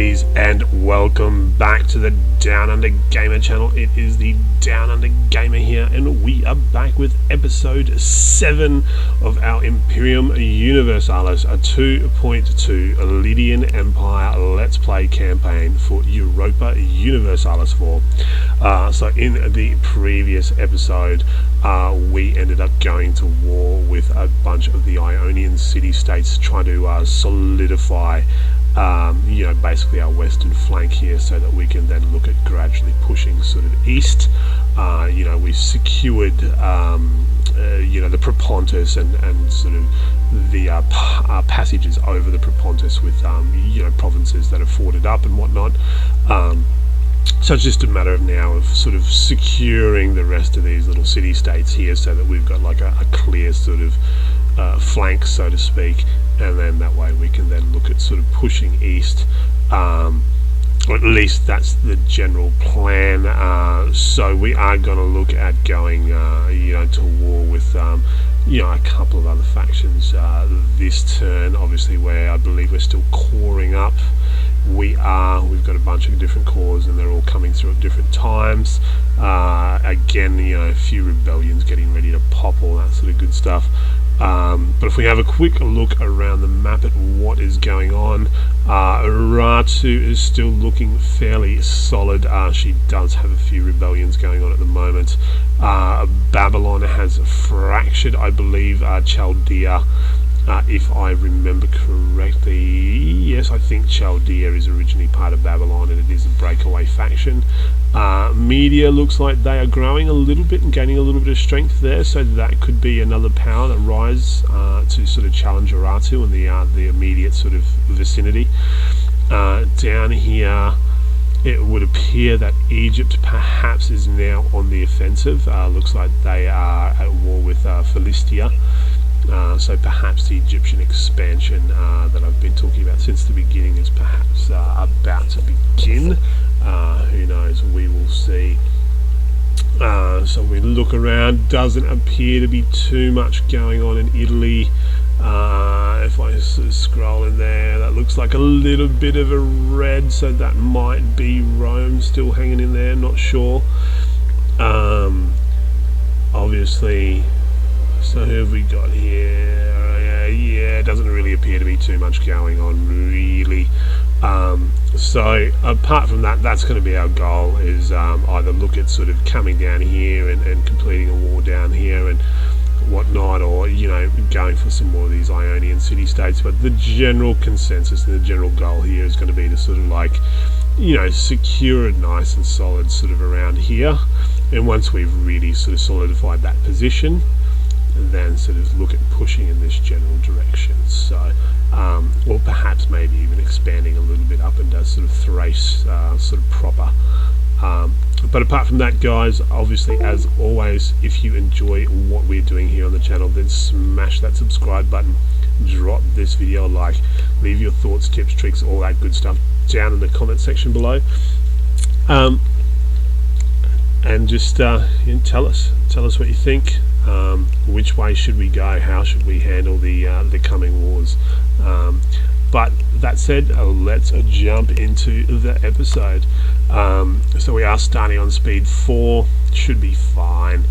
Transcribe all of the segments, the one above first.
And welcome back to the Down Under Gamer channel. It is the Down Under Gamer here, and we are back with episode 7 of our Imperium Universalis 2.2 Lydian Empire Let's Play campaign for Europa Universalis 4. So in the previous episode, we ended up going to war with a bunch of the Ionian city-states, trying to solidify basically our western flank here, so that we can then look at gradually pushing sort of east. We've secured the Propontis and sort of the passages over the Propontis with provinces that are forted up and whatnot. So it's just a matter of now of sort of securing the rest of these little city-states here, so that we've got like a clear sort of flank, so to speak, and then that way we can then look at sort of pushing east. Or at least that's the general plan. So we are going to look at going to war with a couple of other factions this turn, obviously, where I believe we're still coring up. We've got a bunch of different cores, and they're all coming through at different times. Again, a few rebellions getting ready to pop, all that sort of good stuff. But if we have a quick look around the map at what is going on, Ratu is still looking fairly solid. She does have a few rebellions going on at the moment. Babylon has fractured, I believe, Chaldea. If I remember correctly, yes, I think Chaldea is originally part of Babylon, and it is a breakaway faction. Media looks like they are growing a little bit and gaining a little bit of strength there, so that could be another power that rise to sort of challenge Ratu in the immediate sort of vicinity. Down here, it would appear that Egypt perhaps is now on the offensive. Looks like they are at war with Philistia. So perhaps the Egyptian expansion that I've been talking about since the beginning is perhaps about to begin. Who knows? We will see. So we look around, doesn't appear to be too much going on in Italy. If I sort of scroll in there, that looks like a little bit of a red, so that might be Rome still hanging in there, not sure. Obviously, so who have we got here? Yeah, it doesn't really appear to be too much going on, really. So apart from that, that's going to be our goal, is either look at sort of coming down here and completing a war down here and whatnot, or going for some more of these Ionian city-states. But the general consensus and the general goal here is going to be to sort of like secure it nice and solid sort of around here, and once we've really sort of solidified that position, and then sort of look at pushing in this general direction. So, or perhaps maybe even expanding a little bit up into sort of Thrace, sort of proper. But apart from that, guys, obviously, as always, if you enjoy what we're doing here on the channel, then smash that subscribe button, drop this video a like, leave your thoughts, tips, tricks, all that good stuff down in the comment section below. And just tell us what you think. Which way should we go? How should we handle the coming wars? But that said, let's jump into the episode. So we are starting on speed 4, should be fine.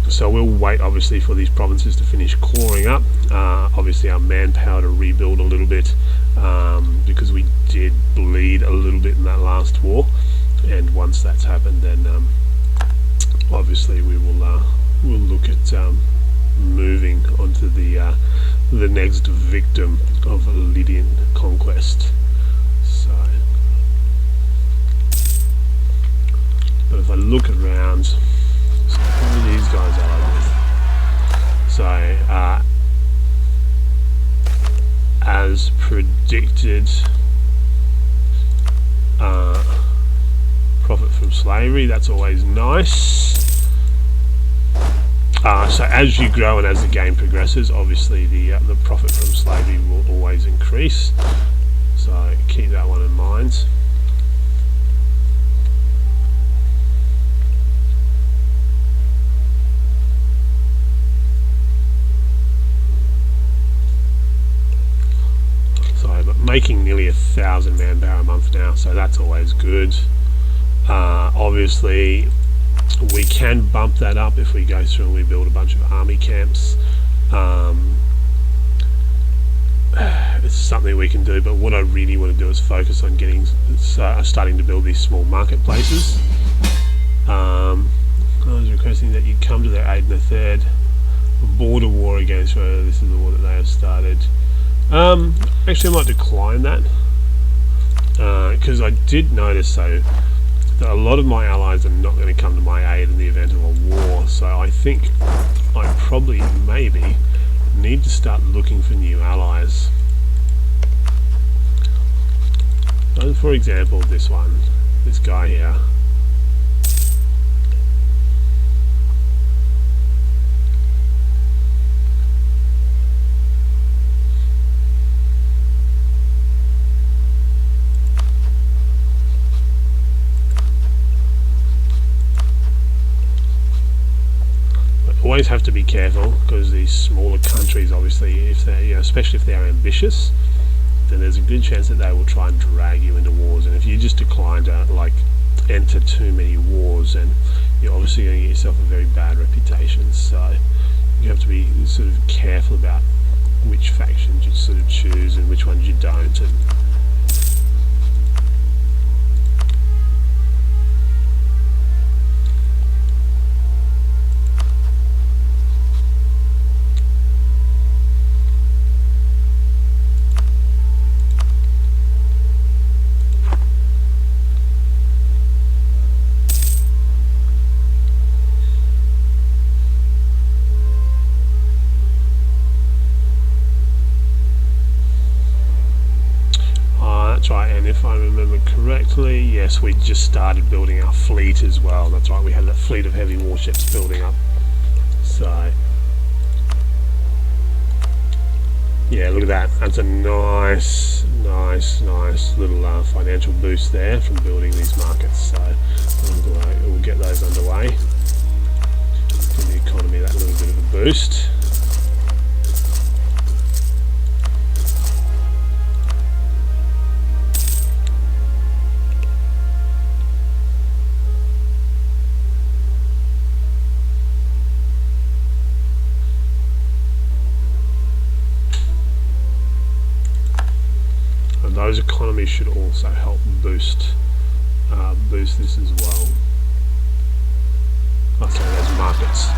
So we'll wait, obviously, for these provinces to finish coring up. Obviously, our manpower to rebuild a little bit, because we did bleed a little bit in that last war. And once that's happened, then obviously we will we'll look at moving onto the next victim of Lydian conquest. So, but if I look around, so who these guys are with? So, as predicted, profit from slavery, that's always nice. So as you grow and as the game progresses, obviously the profit from slavery will always increase, so keep that one in mind. Sorry, but making nearly 1,000 manpower a month now, so that's always good. Obviously we can bump that up if we go through and we build a bunch of army camps. It's something we can do, but what I really want to do is focus on getting starting to build these small marketplaces. I was requesting that you come to their aid in a third border war against Russia. This is the war that they have started. Actually I might decline that, because I did notice though that a lot of my allies are not going to come to my aid in the event of a war, so I think I probably maybe need to start looking for new allies. So for example, this guy here. Always have to be careful, because these smaller countries, obviously, if they, especially if they are ambitious, then there's a good chance that they will try and drag you into wars. And if you just decline to enter too many wars, then you're obviously going to get yourself a very bad reputation. So you have to be sort of careful about which factions you sort of choose and which ones you don't. And and if I remember correctly, yes, we just started building our fleet as well. That's right, we had that fleet of heavy warships building up. So yeah, look at that. That's a nice little financial boost there from building these markets. So we'll get those underway. Give the economy that little bit of a boost. Those economies should also help boost this as well. Okay, those markets.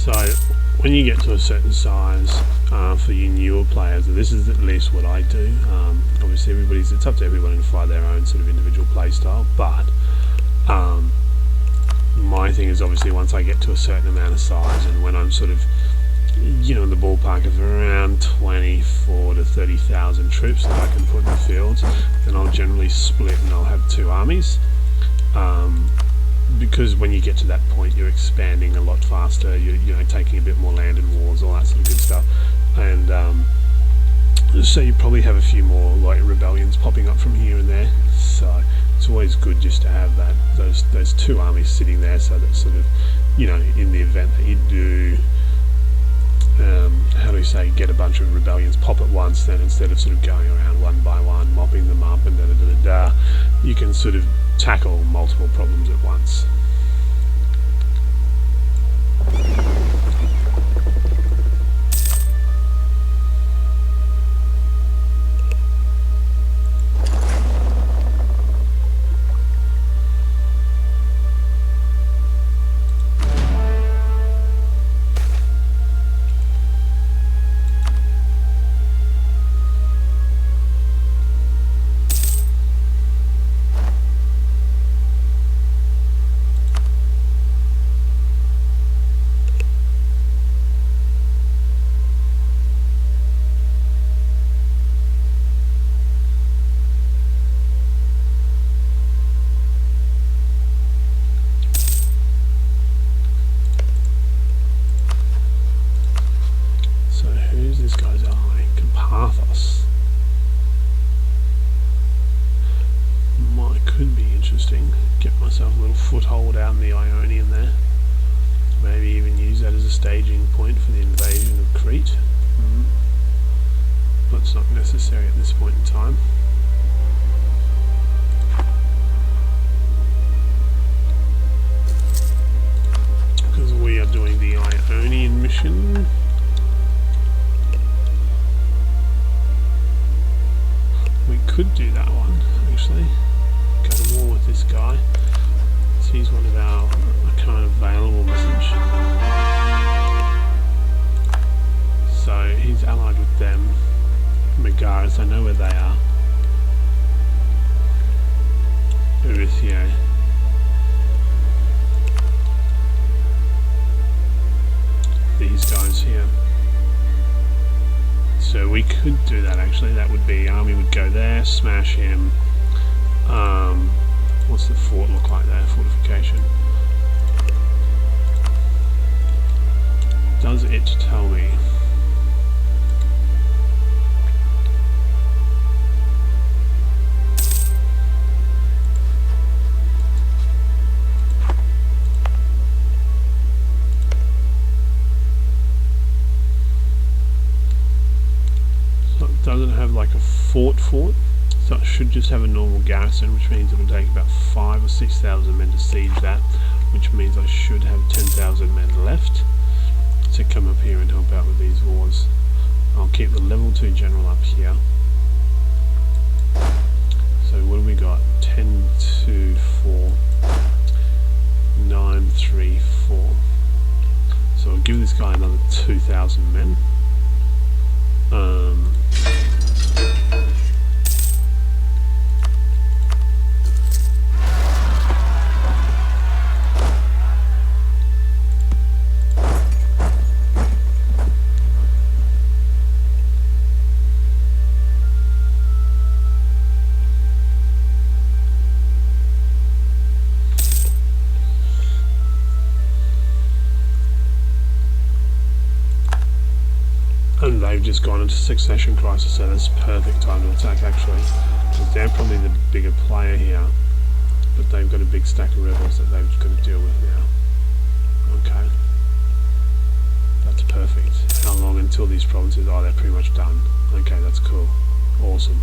So when you get to a certain size, for you newer players, and this is at least what I do, obviously it's up to everybody to find their own sort of individual play style, but my thing is obviously once I get to a certain amount of size, and when I'm sort of in the ballpark of around 24 to 30,000 troops that I can put in the fields, then I'll generally split and I'll have two armies. Because when you get to that point, you're expanding a lot faster. You're taking a bit more land in wars, all that sort of good stuff, and so you probably have a few more rebellions popping up from here and there. So it's always good just to have those two armies sitting there, so that sort of in the event that you do how do we say, get a bunch of rebellions pop at once, then instead of sort of going around one by one, mopping them up and da-da-da-da-da, you can sort of tackle multiple problems at once. This guy's ally, Carpathos. Could be interesting. Get myself a little foothold out in the Ionian there. Maybe even use that as a staging point for the invasion of Crete. But it's not necessary at this point in time. Because we are doing the Ionian mission. We could do that one, actually. Go to war with this guy. So he's one of our kind of available message. So he's allied with them. Megaris, I know where they are. Bythinia. These guys here. So we could do that actually. That would be army would go there, smash him. What's the fort look like there? Fortification. Does it tell me? So it doesn't have like a fort, so it should just have a normal garrison, which means it will take about 5,000 or 6,000 men to siege that, which means I should have 10,000 men left to come up here and help out with these wars. I'll keep the level 2 general up here. So what have we got? 10, 2, 4, 9, 3, 4. So I'll give this guy another 2,000 men. And they've just gone into succession crisis, so that's perfect time to attack actually. Because they're probably the bigger player here, but they've got a big stack of rebels that they've got to deal with now. Okay. That's perfect. How long until these provinces? Oh, they're pretty much done. Okay, that's cool. Awesome.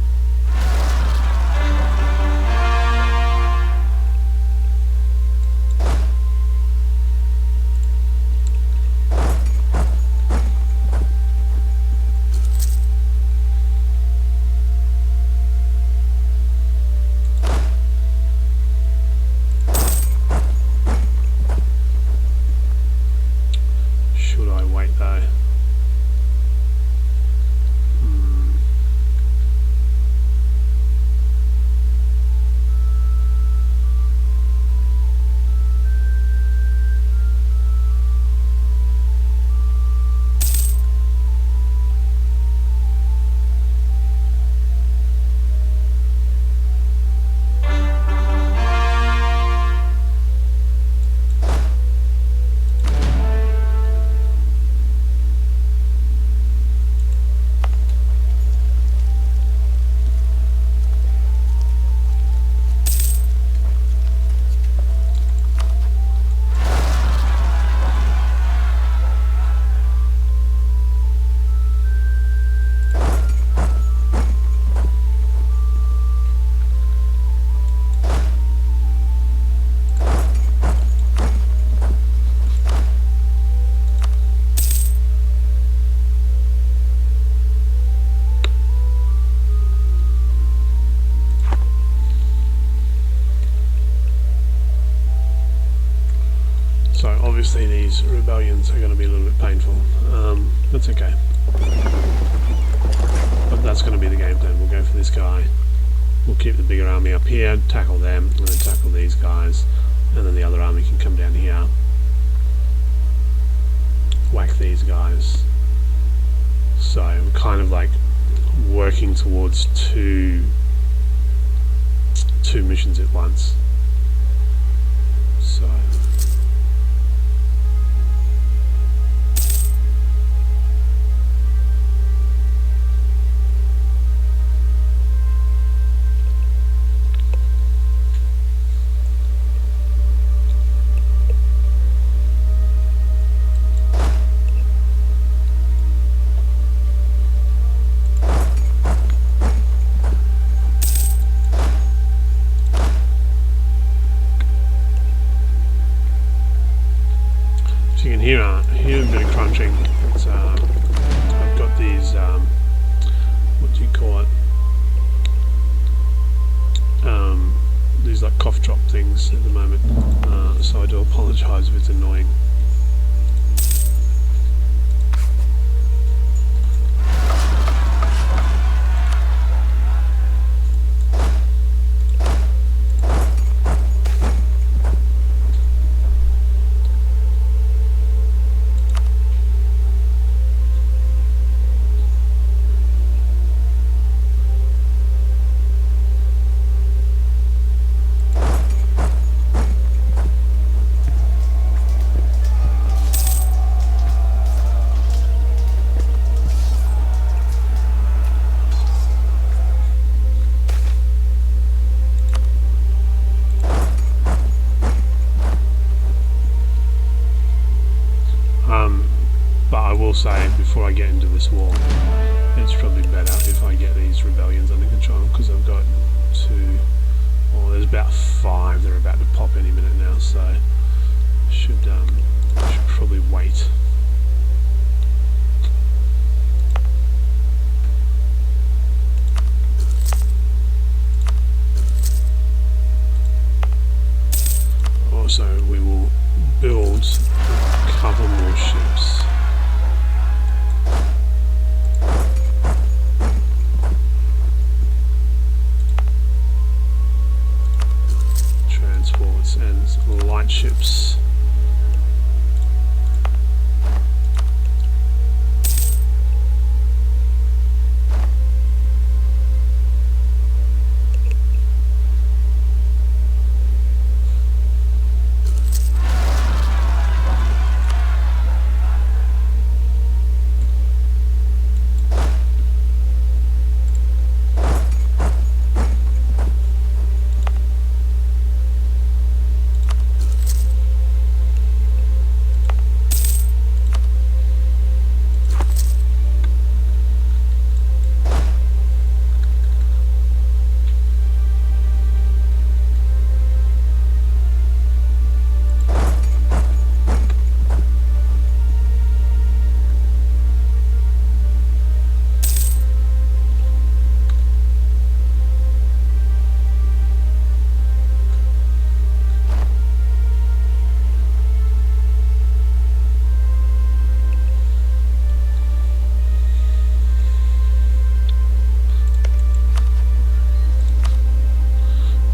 So obviously these rebellions are going to be a little bit painful. That's okay. But that's going to be the game plan. We'll go for this guy. We'll keep the bigger army up here, tackle them, and then tackle these guys. And then the other army can come down here. Whack these guys. So we're kind of like working towards two missions at once. So you can hear a bit of crunching. It's, I've got these, what do you call it? These like cough drop things at the moment, so I do apologise if it's annoying. But I will say, before I get into this war, it's probably better if I get these rebellions under control, because I've got there's about 5 that are about to pop any minute now, so I should probably wait. Also, we will build a couple more ships. Transports and light ships.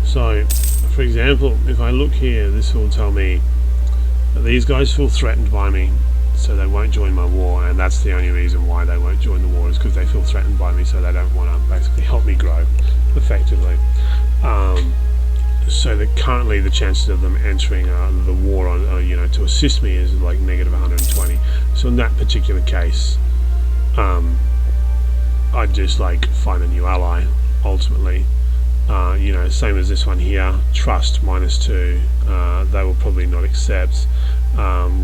So, for example, if I look here, this will tell me that these guys feel threatened by me, so they won't join my war, and that's the only reason why they won't join the war, is because they feel threatened by me, so they don't want to basically help me grow effectively. So that currently the chances of them entering the war on, to assist me is like negative 120. So in that particular case, I'd just like find a new ally ultimately. Same as this one here, trust -2, they will probably not accept.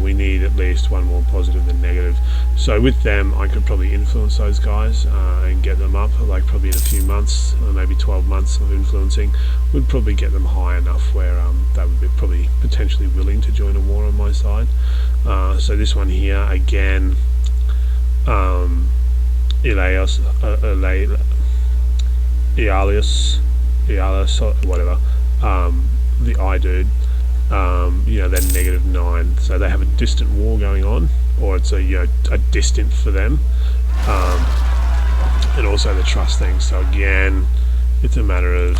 We need at least one more positive than negative. So with them, I could probably influence those guys and get them up, like probably in a few months, or maybe 12 months of influencing, would probably get them high enough where they would be probably potentially willing to join a war on my side. So this one here, again, Elias, whatever, the eye dude, they're -9, so they have a distant war going on, or it's a distant for them, and also the trust thing. So again, it's a matter of,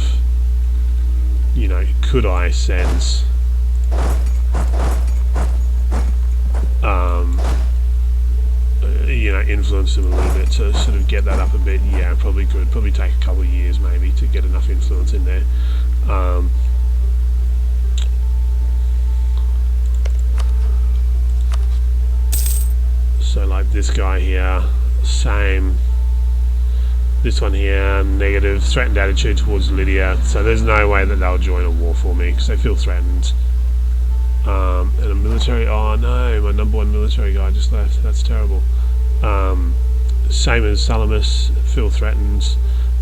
could I send influence them a little bit to sort of get that up a bit? Yeah, probably could. Probably take a couple of years maybe to get enough influence in there. So like this guy here, same. This one here, negative, threatened attitude towards Lydia. So there's no way that they'll join a war for me because they feel threatened. And a military, oh no, my #1 military guy just left. That's terrible. Same as Salamis, feel threatened.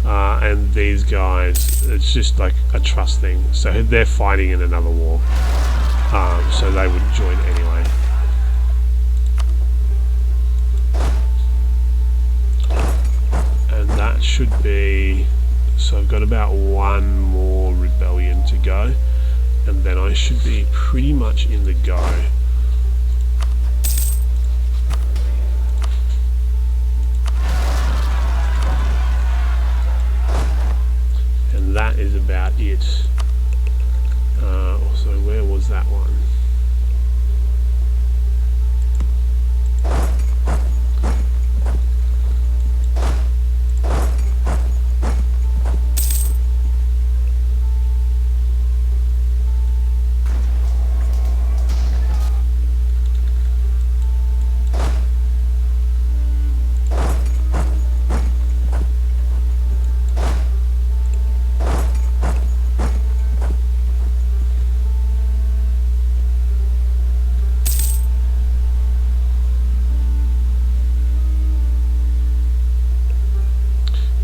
And these guys, it's just like a trust thing. So they're fighting in another war. So they would join anyway. And that should be, so I've got about one more rebellion to go, and then I should be pretty much in the go. And that is about it. So where was that one?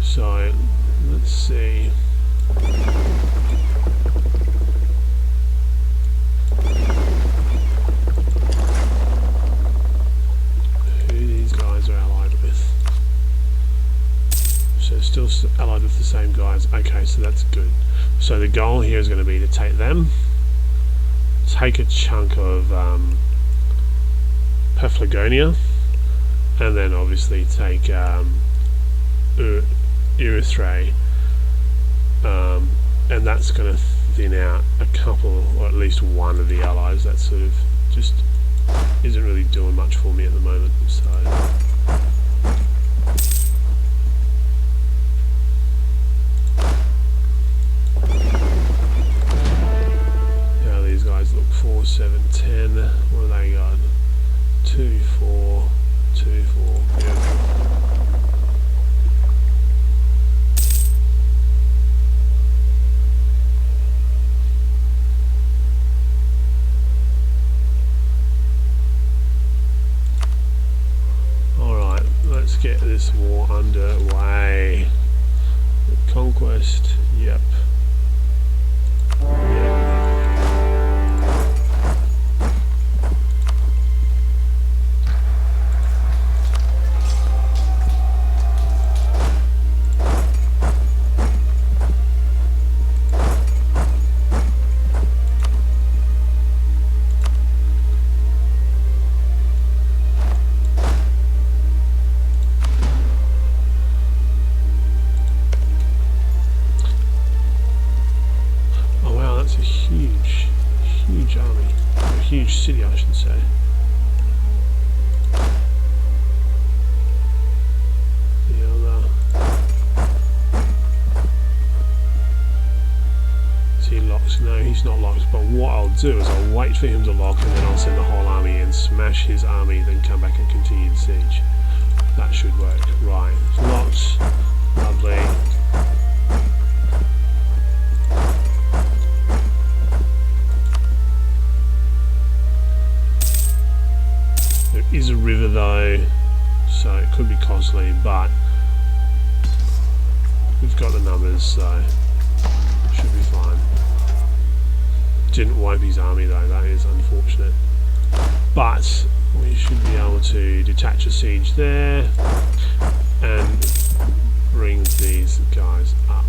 So let's see. Who these guys are allied with. So still allied with the same guys. Okay, so that's good. So the goal here is going to be to take them, take a chunk of Paphlagonia, and then obviously take Erythrae, and that's going to thin out a couple, or at least one of the allies that sort of just isn't really doing much for me at the moment. So how these guys look. 4, 7, 10. What do they got? 2, 4, 2, 4. Beautiful. Let's get this war underway. Conquest, yep. That's a huge army, or a huge city I should say. The other, is he locked? No, he's not locked, but what I'll do is I'll wait for him to lock, and then I'll send the whole army in, smash his army, then come back and continue the siege. That should work. Right, locked, lovely. Is a river though, so it could be costly, but we've got the numbers, so should be fine. Didn't wipe his army though, that is unfortunate, but we should be able to detach a siege there and bring these guys up.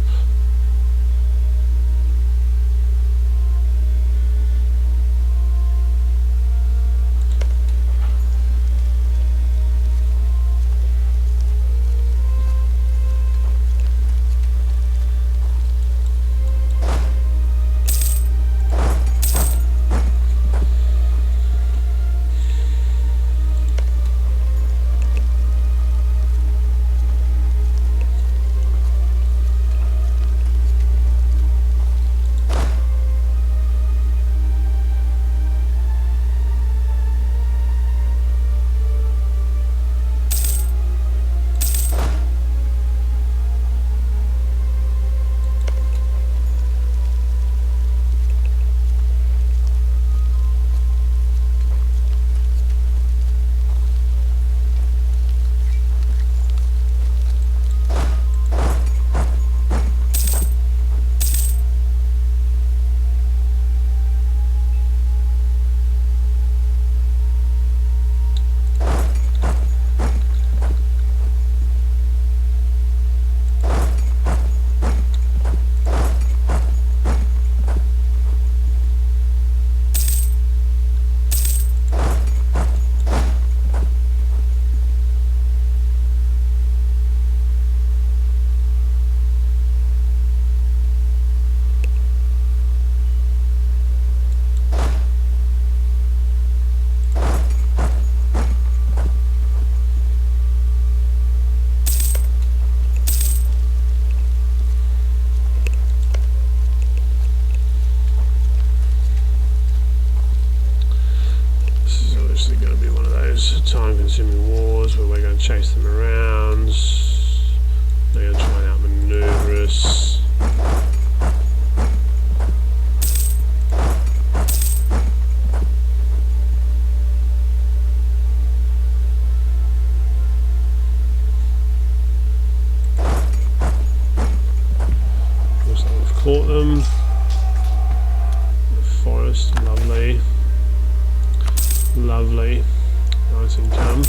this is going to be one of those time-consuming wars where we're going to chase them around. They're going to try and outmaneuver us. Looks like we've caught them. The forest, lovely. Lovely. Nice income.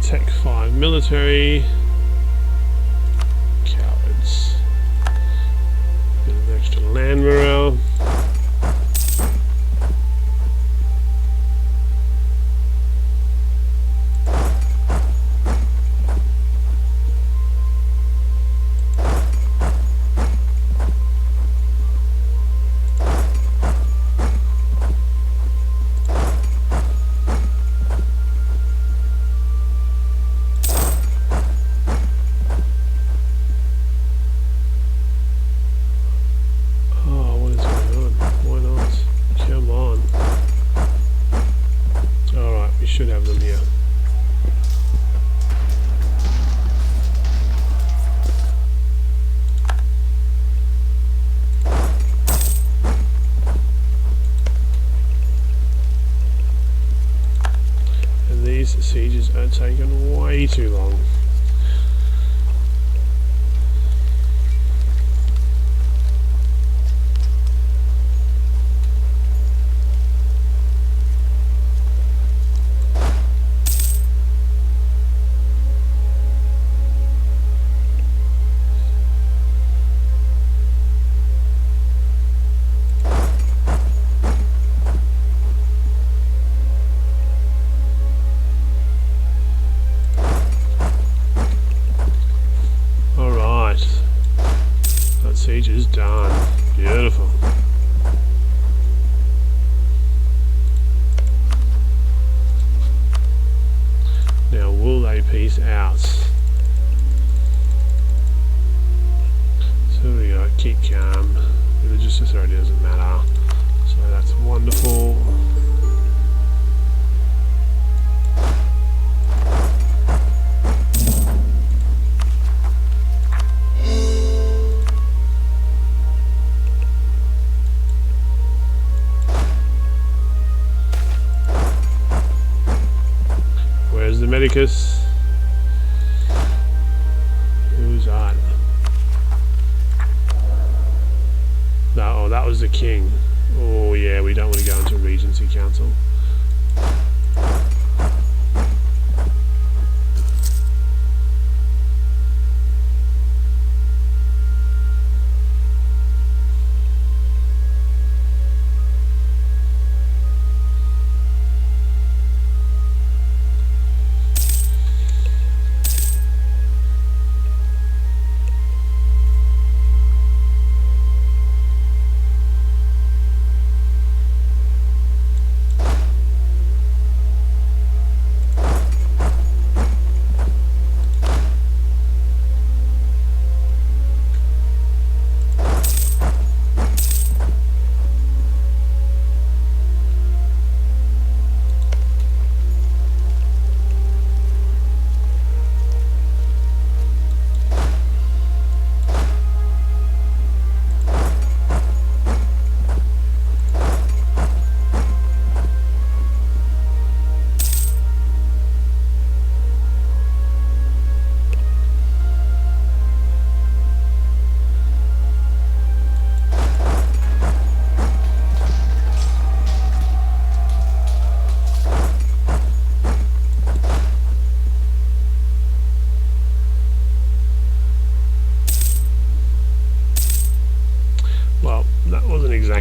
Tech 5 military. Cowards. Bit of extra land morale. Should have them here. And these sieges are taking way too long. Siege is done. Beautiful. Now will they peace out? So we got keep calm. Religious authority doesn't matter. So that's wonderful. Where's the medicus? Who's that? Oh, that was the king. Oh yeah, we don't want to go into Regency Council.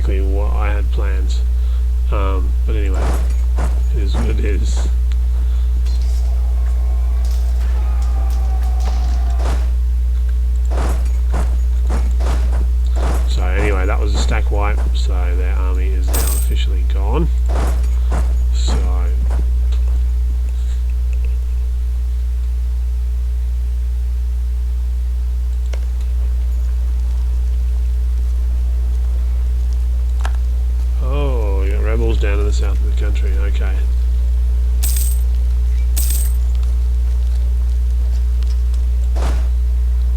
exactly what I had planned. But anyway, it is what it is. So anyway, that was a stack wipe, so their army is now officially gone. So oh, you got rebels down in the south of the country, okay.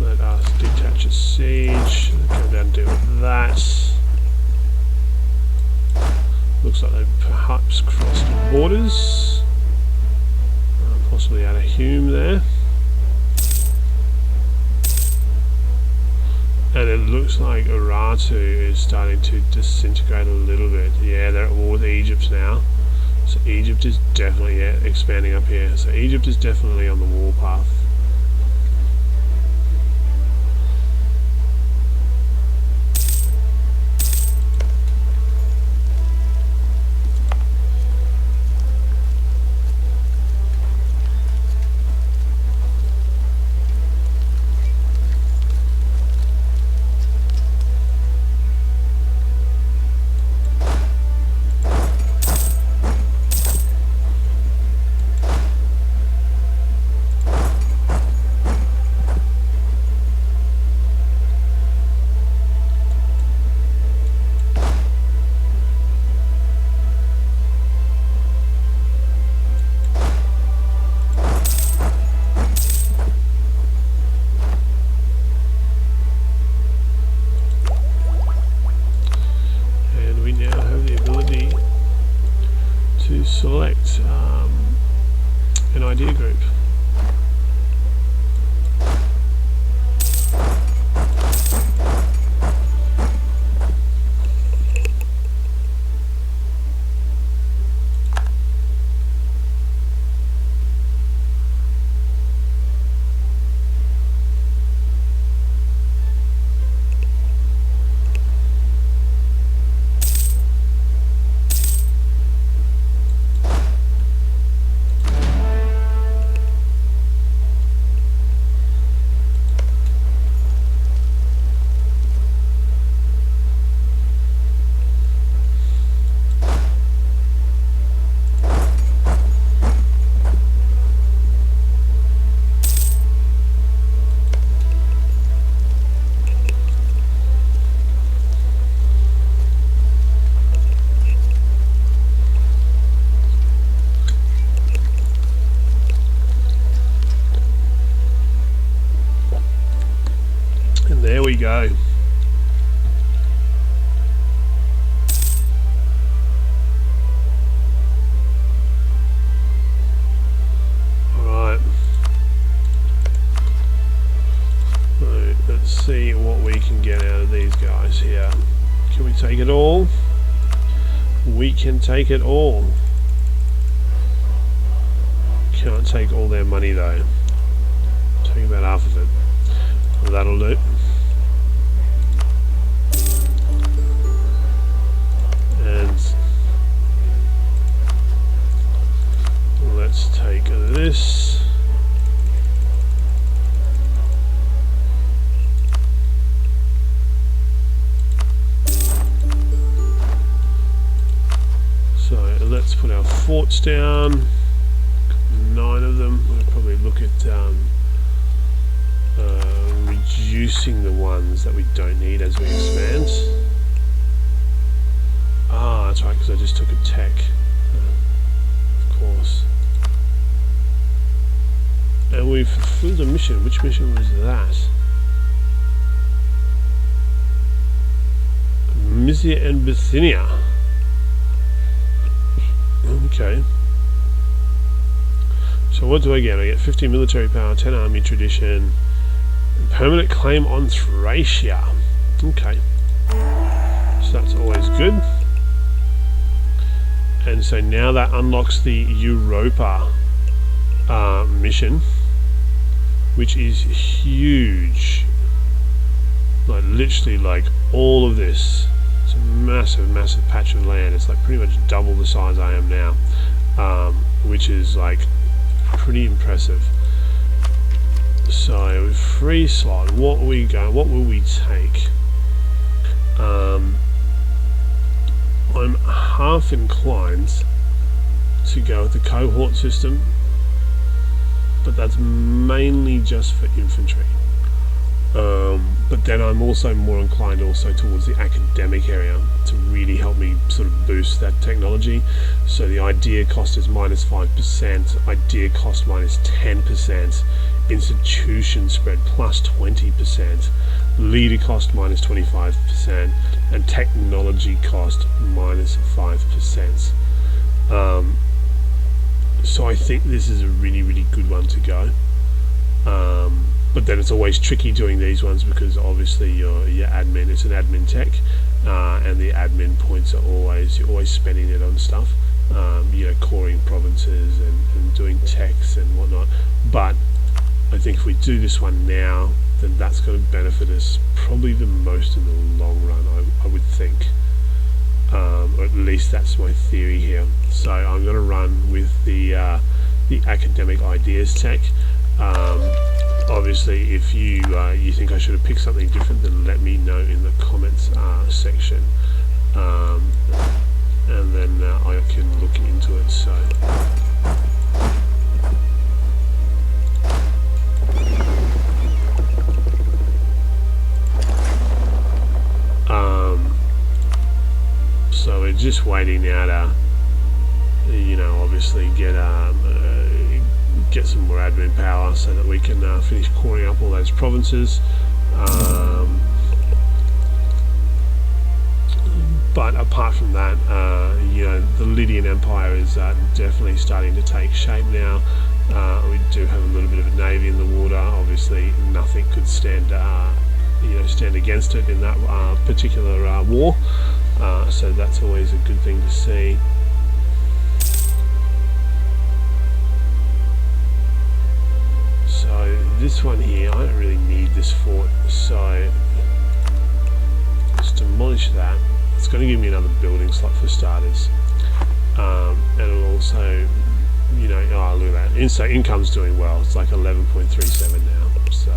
Let us detach a siege, come down and deal with that. Looks like they've perhaps crossed borders. Possibly out of Hume there. And it looks like Urartu is starting to disintegrate a little bit. Yeah, they're at war with Egypt now. So Egypt is definitely expanding up here. So Egypt is definitely on the war path. Select an idea group. And there we go. Alright. So let's see what we can get out of these guys here. Can we take it all? We can take it all. Can't take all their money though. Take about half of it. Well, that'll do. And let's take this. So let's put our forts down. 9 of them. We'll probably look at reducing the ones that we don't need as we expand. Ah, that's right, because I just took a tech. Of course. And we fulfilled a mission. Which mission was that? Mysia and Bythinia. Okay. So what do I get? I get 50 military power, 10 army tradition, permanent claim on Thracia. Okay. So that's always good. And so now that unlocks the Europa mission, which is huge. Like literally like all of this. So massive patch of land. It's like pretty much double the size I am now, which is like pretty impressive. So with free slot, what will we take? I'm half inclined to go with the cohort system, but that's mainly just for infantry. But then I'm also more inclined towards the academic area to really help me sort of boost that technology. So the idea cost is -5%, idea cost -10%, institution spread +20%, leader cost -25%, and technology cost -5%. So I think this is a really good one to go. But then it's always tricky doing these ones because obviously your admin is an admin tech, and the admin points are you're always spending it on stuff, coring provinces and doing techs and whatnot. But I think if we do this one now, then that's going to benefit us probably the most in the long run, I would think. Or at least that's my theory here. So I'm going to run with the academic ideas tech. Obviously, if you think I should have picked something different, then let me know in the comments section, and then I can look into it. So. So we're just waiting now to, obviously get some more admin power so that we can finish coring up all those provinces. But apart from that, the Lydian Empire is definitely starting to take shape now. We do have a little bit of a navy in the water. Obviously, nothing could stand against it in that particular war. So that's always a good thing to see. So this one here, I don't really need this fort, so let's demolish that. It's going to give me another building slot for starters, and it'll also, oh look at that, so income's doing well. It's like 11.37 now, so.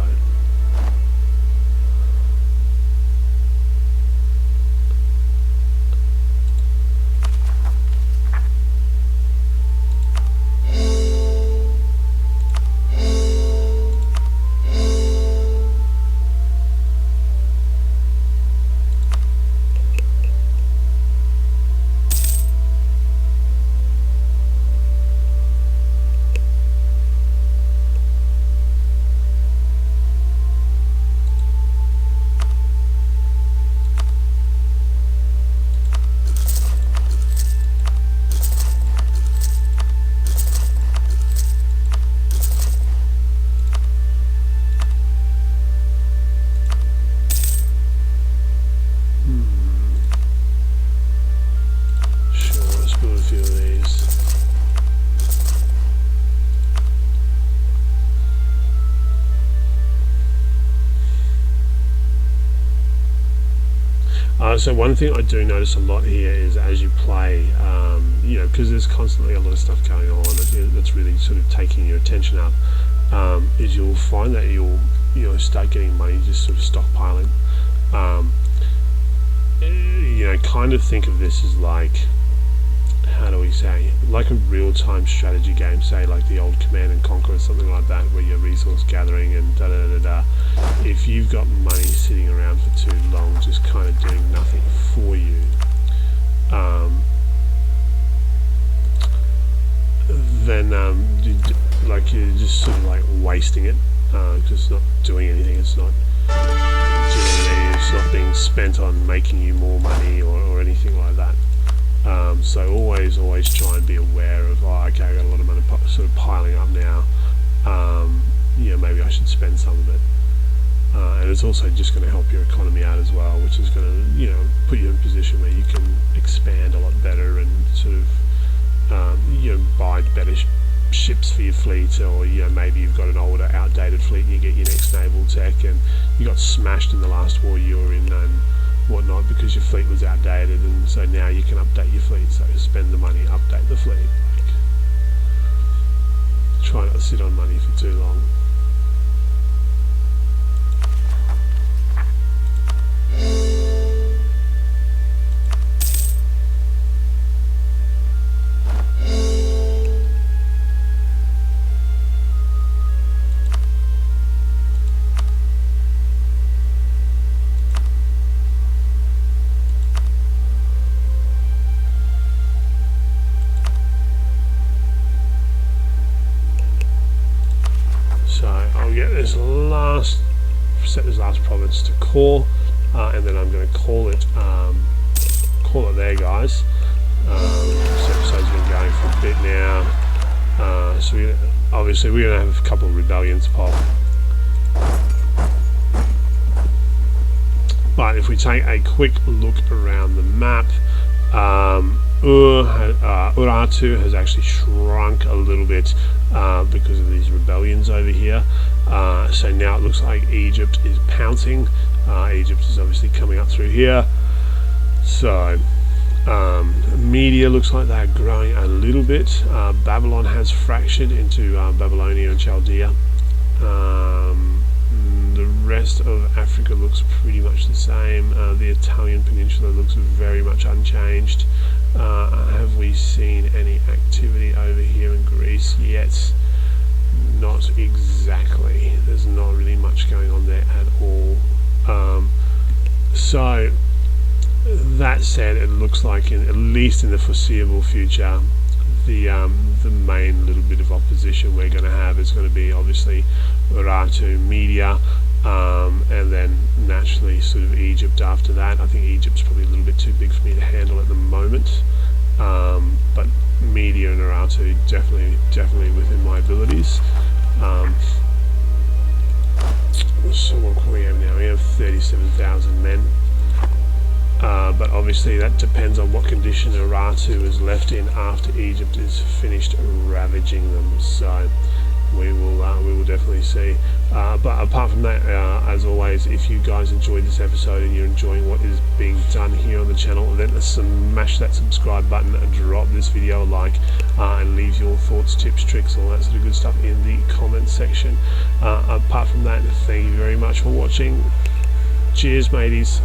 So one thing I do notice a lot here is as you play, because there's constantly a lot of stuff going on that's really sort of taking your attention up, is you'll find that you'll start getting money just sort of stockpiling. Kind of think of this as like, how do we say, like a real-time strategy game, say like the old Command and Conquer or something like that, where you're resource gathering and da-da-da-da. If you've got money sitting around for too long just kind of doing nothing for you, then you're just sort of like wasting it, because it's not doing anything. It's not being spent on making you more money or anything like that. So always try and be aware of, okay, I got a lot of money sort of piling up now. Maybe I should spend some of it. And it's also just going to help your economy out as well, which is going to, put you in a position where you can expand a lot better and sort of, buy better ships for your fleet, or maybe you've got an older, outdated fleet and you get your next naval tech, and you got smashed in the last war you were in, and whatnot, because your fleet was outdated, and so now you can update your fleet. So spend the money, update the fleet. Like, try not to sit on money for too long. Set this last province to core, and then I'm going to call it there, guys. This episode's been going for a bit now, so obviously we're going to have a couple of rebellions pop. But if we take a quick look around the map, Urartu has actually shrunk a little bit because of these rebellions over here. So now it looks like Egypt is pouncing. Egypt is obviously coming up through here. So Media looks like they're growing a little bit. Babylon has fractured into Babylonia and Chaldea. The rest of Africa looks pretty much the same. The Italian peninsula looks very much unchanged. Have we seen any activity over here in Greece yet? Not exactly. There's not really much going on there at all. So that said, it looks like at least in the foreseeable future, the main little bit of opposition we're going to have is going to be obviously Urartu, Media, and then naturally sort of Egypt after that. I think Egypt's probably a little bit too big for me to handle at the moment, but Media and Urartu definitely within my abilities. So what can we have now? We have 37,000 men. But obviously that depends on what condition Urartu is left in after Egypt is finished ravaging them. So we will definitely see. But apart from that, as always, if you guys enjoyed this episode and you're enjoying what is being done here on the channel, then smash that subscribe button, drop this video a like, and leave your thoughts, tips, tricks, all that sort of good stuff in the comment section. Apart from that, thank you very much for watching. Cheers, mateys.